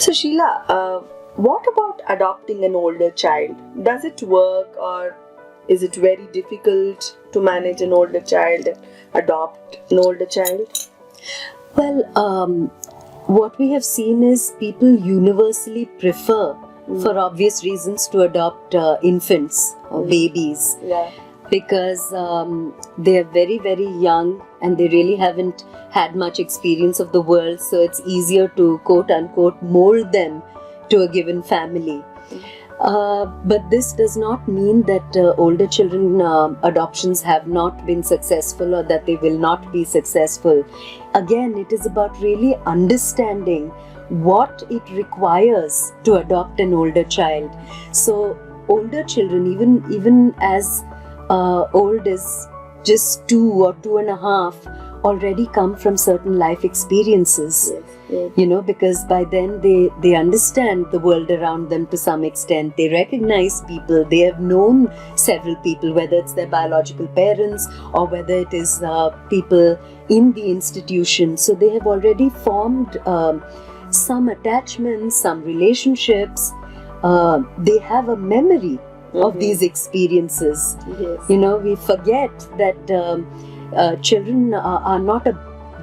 So Sheila, what about adopting an older child? Does it work, or is it very difficult to manage an older child, adopt an older child? Well, what we have seen is people universally prefer, for obvious reasons, to adopt infants or babies. Yeah. Because they are very, very young and they really haven't had much experience of the world, so it's easier to quote unquote mold them to a given family. But this does not mean that older children adoptions have not been successful or that they will not be successful. Again, it is about really understanding what it requires to adopt an older child. So older children, even as old as just 2 or 2.5, already come from certain life experiences. Yes. Because by then they understand the world around them to some extent. They recognize people. They have known several people, whether it's their biological parents or whether it is people in the institution. So they have already formed some attachments, some relationships. They have a memory of these experiences. Yes. We forget that children are not a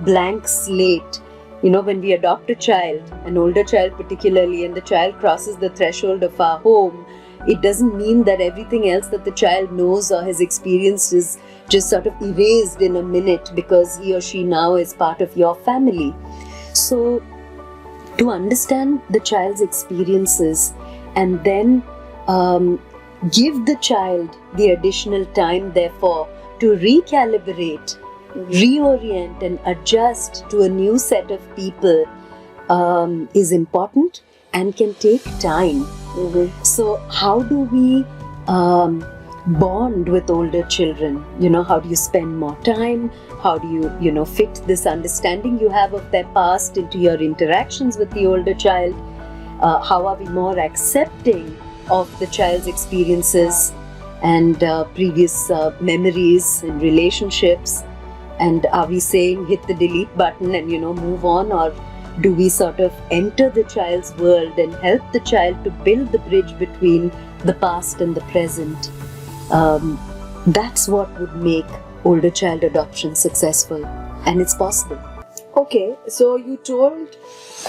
blank slate. When we adopt a child, an older child particularly, and the child crosses the threshold of our home, it doesn't mean that everything else that the child knows or has experienced is just sort of erased in a minute because he or she now is part of your family. So, to understand the child's experiences and then give the child the additional time, therefore, to recalibrate, reorient and adjust to a new set of people is important and can take time. So how do we bond with older children? How do you spend more time? How do you fit this understanding you have of their past into your interactions with the older child? How are we more accepting of the child's experiences and previous memories and relationships? And are we saying hit the delete button and move on, or do we sort of enter the child's world and help the child to build the bridge between the past and the present? That's what would make older child adoption successful, and it's possible. Okay, so you told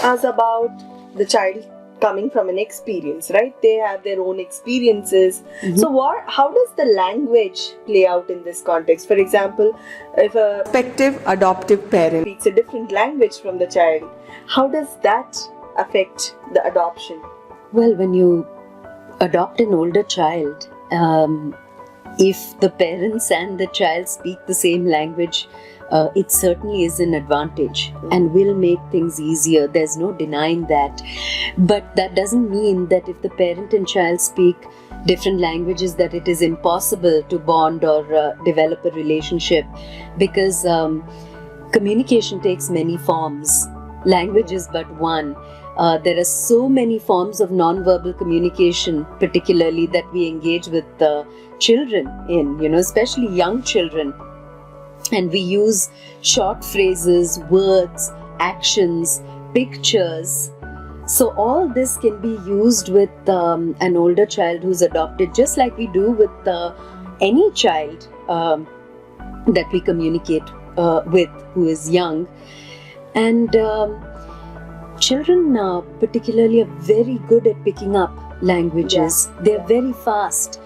us about the child coming from an experience, right? They have their own experiences. So how does the language play out in this context? For example, if a prospective adoptive parent speaks a different language from the child, how does that affect the adoption? Well, when you adopt an older child, if the parents and the child speak the same language, it certainly is an advantage and will make things easier. There's no denying that. But that doesn't mean that if the parent and child speak different languages that it is impossible to bond or develop a relationship, because communication takes many forms. Language is but one. There are so many forms of non-verbal communication, particularly that we engage with children in, especially young children. And we use short phrases, words, actions, pictures. So all this can be used with an older child who's adopted, just like we do with any child that we communicate with who is young. And children particularly are very good at picking up languages. They're very fast.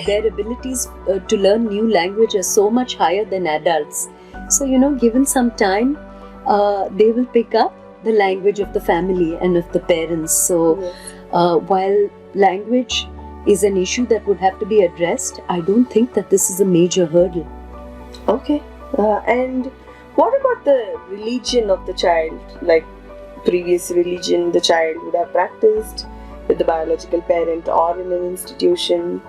Their abilities to learn new language are so much higher than adults. So, given some time, they will pick up the language of the family and of the parents. So, while language is an issue that would have to be addressed, I don't think that this is a major hurdle. Okay. And what about the religion of the child? Like previous religion the child would have practiced with the biological parent or in an institution.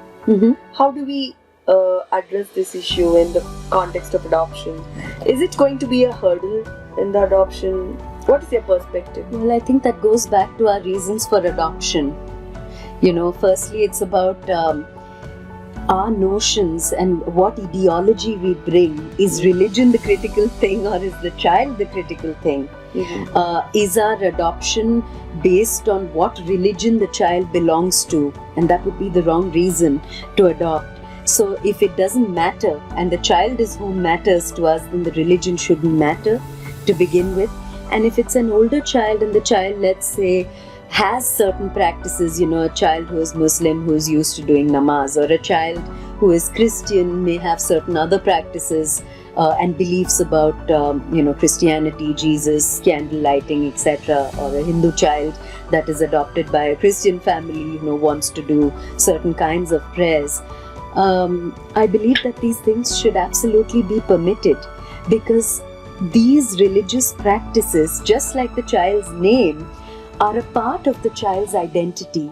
How do we address this issue in the context of adoption? Is it going to be a hurdle in the adoption? What is your perspective? Well, I think that goes back to our reasons for adoption. Firstly, it's about our notions and what ideology we bring. Is religion the critical thing or is the child the critical thing? Is our adoption based on what religion the child belongs to? And that would be the wrong reason to adopt. So if it doesn't matter and the child is who matters to us, then the religion shouldn't matter to begin with. And if it's an older child and the child, let's say, has certain practices, a child who is Muslim who is used to doing namaz, or a child who is Christian may have certain other practices and beliefs about Christianity, Jesus, candle lighting, etc., or a Hindu child that is adopted by a Christian family wants to do certain kinds of prayers. I believe that these things should absolutely be permitted, because these religious practices, just like the child's name, are a part of the child's identity.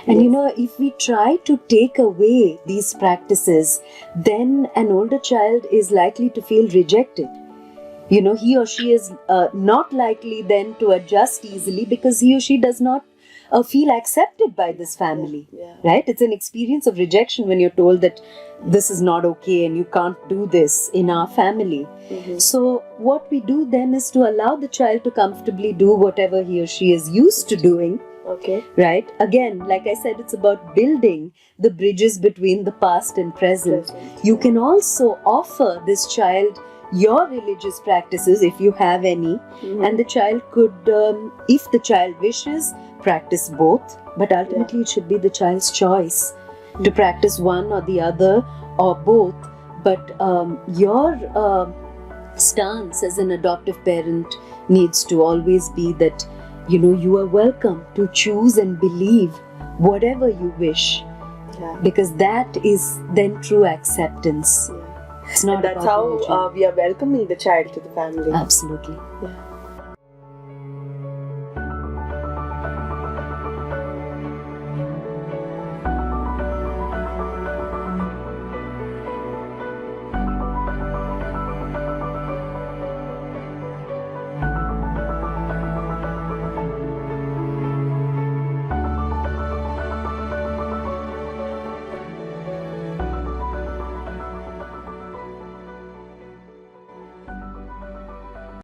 And if we try to take away these practices, then an older child is likely to feel rejected. He or she is not likely then to adjust easily, because he or she does not feel accepted by this family, right? It's an experience of rejection when you're told that this is not okay and you can't do this in our family. So what we do then is to allow the child to comfortably do whatever he or she is used to doing. Okay. Right? Again, like I said, it's about building the bridges between the past and present. You can also offer this child your religious practices if you have any, and the child could, if the child wishes, practice both, but ultimately it should be the child's choice to practice one or the other or both. But your stance as an adoptive parent needs to always be that you are welcome to choose and believe whatever you wish, because that is then true acceptance. It's not. And that's how we are welcoming the child to the family. Absolutely. Yeah.